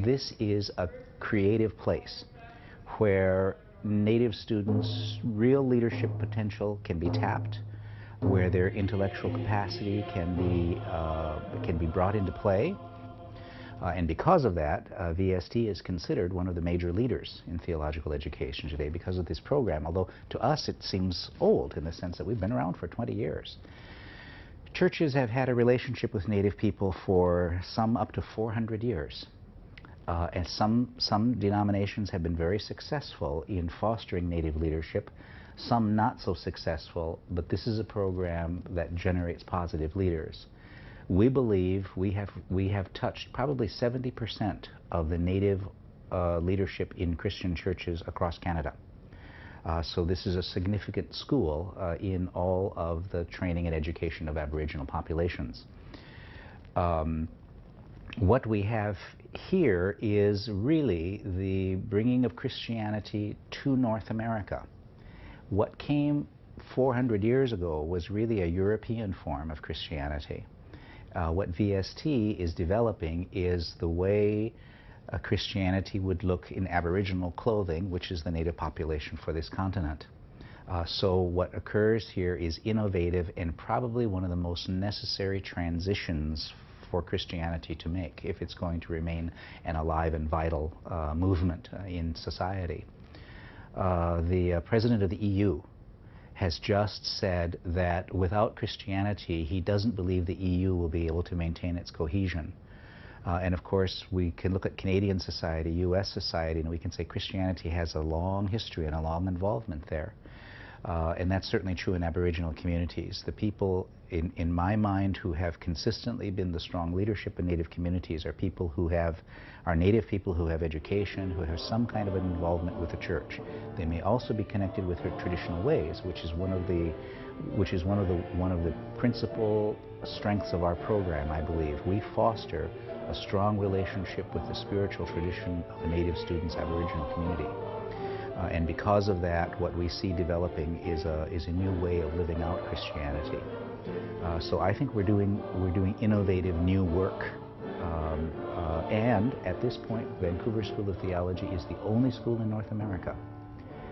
This is a creative place where Native students' real leadership potential can be tapped, where their intellectual capacity can be brought into play. And because of that, VST is considered one of the major leaders in theological education today because of this program, although to us it seems old in the sense that we've been around for 20 years. Churches have had a relationship with Native people for some up to 400 years. And some denominations have been very successful in fostering Native leadership, some not so successful, but this is a program that generates positive leaders. We believe we have touched probably 70% of the Native leadership in Christian churches across Canada. So this is a significant school in all of the training and education of Aboriginal populations. What we have here is really the bringing of Christianity to North America. What came 400 years ago was really a European form of Christianity. What VST is developing is the way Christianity would look in Aboriginal clothing, which is the native population for this continent. So what occurs here is innovative and probably one of the most necessary transitions for Christianity to make if it's going to remain an alive and vital movement in society. The President of the EU has just said that without Christianity, he doesn't believe the EU will be able to maintain its cohesion. And of course, we can look at Canadian society, US society, and we can say Christianity has a long history and a long involvement there. And that's certainly true in Aboriginal communities. The people, in my mind, who have consistently been the strong leadership in Native communities are people who are Native people who have education, who have some kind of an involvement with the church. They may also be connected with their traditional ways, which is one of the principal strengths of our program, I believe. We foster a strong relationship with the spiritual tradition of the Native students' Aboriginal community. And because of that, what we see developing is a new way of living out Christianity. So I think we're doing innovative new work. And at this point, Vancouver School of Theology is the only school in North America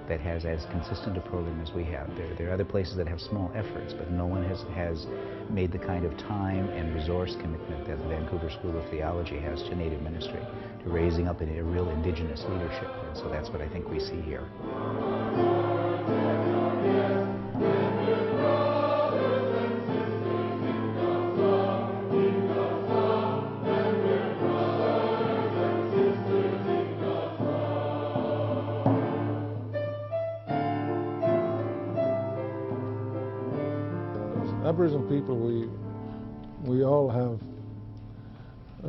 that has as consistent a program as we have. There are other places that have small efforts, but no one has made the kind of time and resource commitment that the Vancouver School of Theology has to Native ministry, to raising up a real Indigenous leadership. And so that's what I think we see here. Aboriginal people, we all have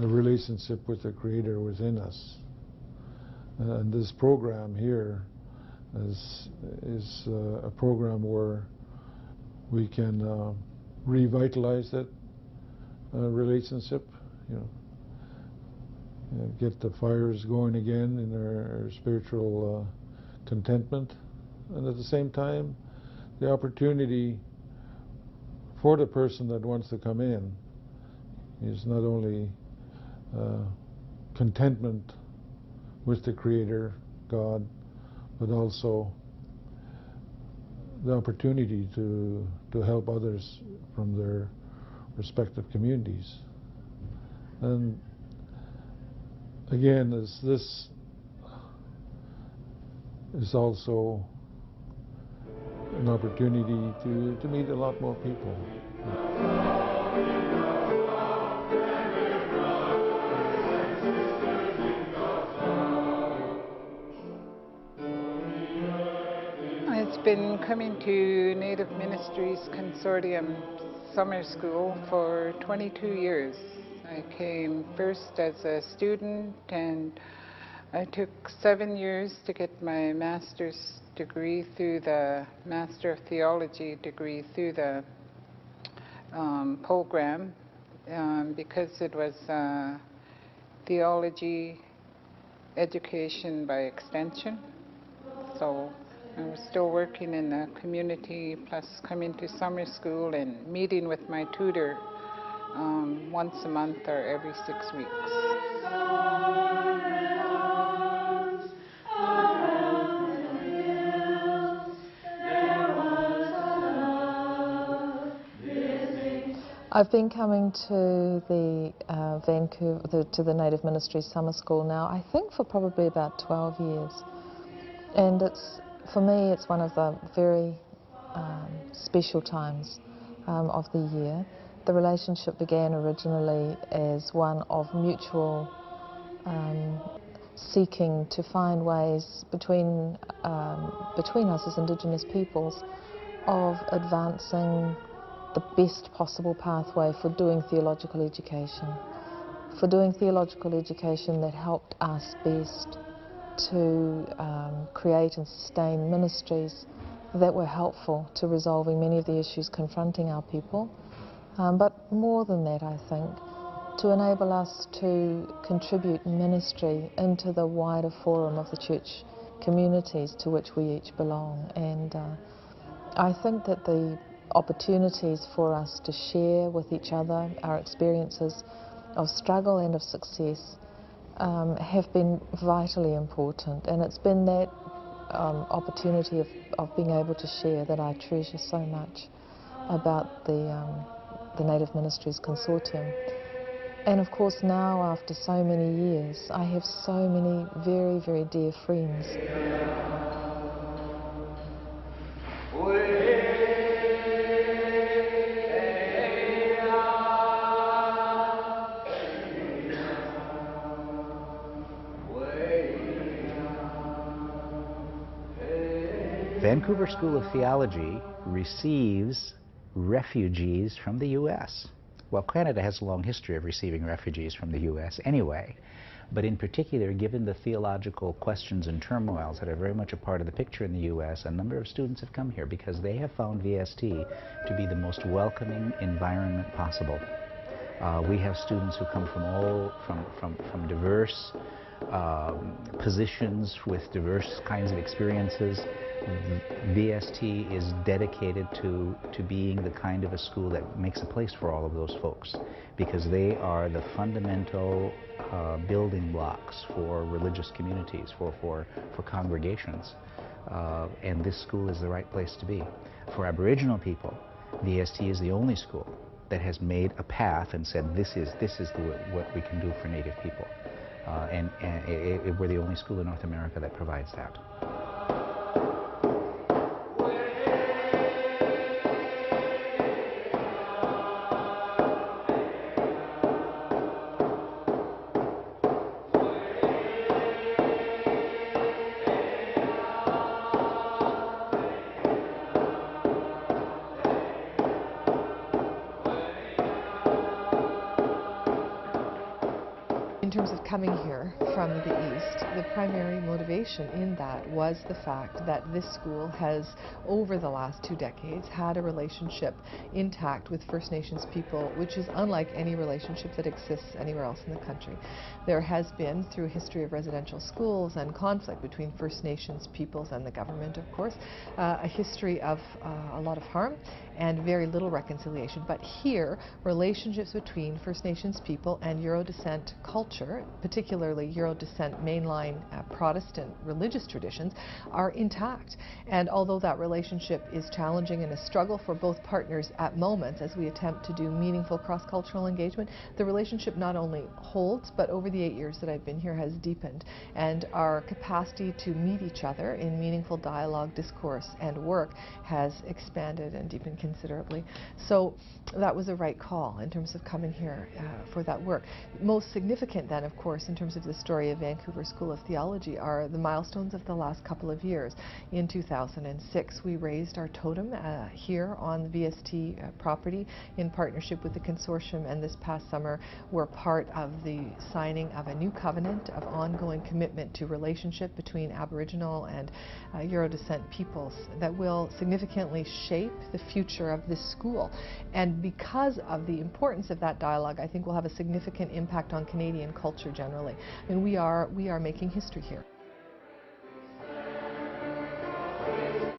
a relationship with the Creator within us, and this program here is a program where we can revitalize that relationship, get the fires going again in our spiritual contentment, and at the same time the opportunity for the person that wants to come in is not only contentment with the Creator, God, but also the opportunity to help others from their respective communities. And again, this is also an opportunity to meet a lot more people. I've been coming to Native Ministries Consortium Summer School for 22 years. I came first as a student, and I took 7 years to get my master's degree through the Master of Theology degree through the program, because it was theology education by extension. So I was still working in the community, plus coming to summer school and meeting with my tutor once a month or every 6 weeks. I've been coming to the Vancouver, to the Native Ministries Summer School now, I think for probably about 12 years. And for me, it's one of the very special times of the year. The relationship began originally as one of mutual seeking to find ways between us as Indigenous peoples of advancing the best possible pathway for doing theological education. For doing theological education that helped us best to create and sustain ministries that were helpful to resolving many of the issues confronting our people. But more than that, I think, to enable us to contribute ministry into the wider forum of the church communities to which we each belong. And I think that the opportunities for us to share with each other our experiences of struggle and of success have been vitally important, and it's been that opportunity of being able to share that I treasure so much about the Native Ministries Consortium. And of course now, after so many years, I have so many very, very dear friends. Vancouver School of Theology receives refugees from the U.S. Well, Canada has a long history of receiving refugees from the U.S. anyway, but in particular, given the theological questions and turmoils that are very much a part of the picture in the U.S., a number of students have come here because they have found VST to be the most welcoming environment possible. We have students who come from diverse positions with diverse kinds of experiences. VST is dedicated to being the kind of a school that makes a place for all of those folks, because they are the fundamental building blocks for religious communities, for congregations. And this school is the right place to be. For Aboriginal people, VST is the only school that has made a path and said this is what we can do for Native people. We're the only school in North America that provides that. In terms of coming here from the East, the primary motivation in that was the fact that this school has, over the last 2 decades, had a relationship intact with First Nations people, which is unlike any relationship that exists anywhere else in the country. There has been, through a history of residential schools and conflict between First Nations peoples and the government, of course, a history of a lot of harm and very little reconciliation. But here, relationships between First Nations people and Euro-descent culture, particularly Euro-descent mainline Protestant religious traditions, are intact. And although that relationship is challenging and a struggle for both partners at moments as we attempt to do meaningful cross-cultural engagement, the relationship not only holds, but over the 8 years that I've been here has deepened. And our capacity to meet each other in meaningful dialogue, discourse, and work has expanded and deepened considerably. So that was a right call in terms of coming here for that work. Most significant then, of course, in terms of the story of Vancouver School of Theology are the milestones of the last couple of years. In 2006, we raised our totem here on the VST property in partnership with the consortium, and this past summer we're part of the signing of a new covenant of ongoing commitment to relationship between Aboriginal and Euro-descent peoples that will significantly shape the future of this school. And because of the importance of that dialogue, I think will have a significant impact on Canadian culture generally. And we are making history here.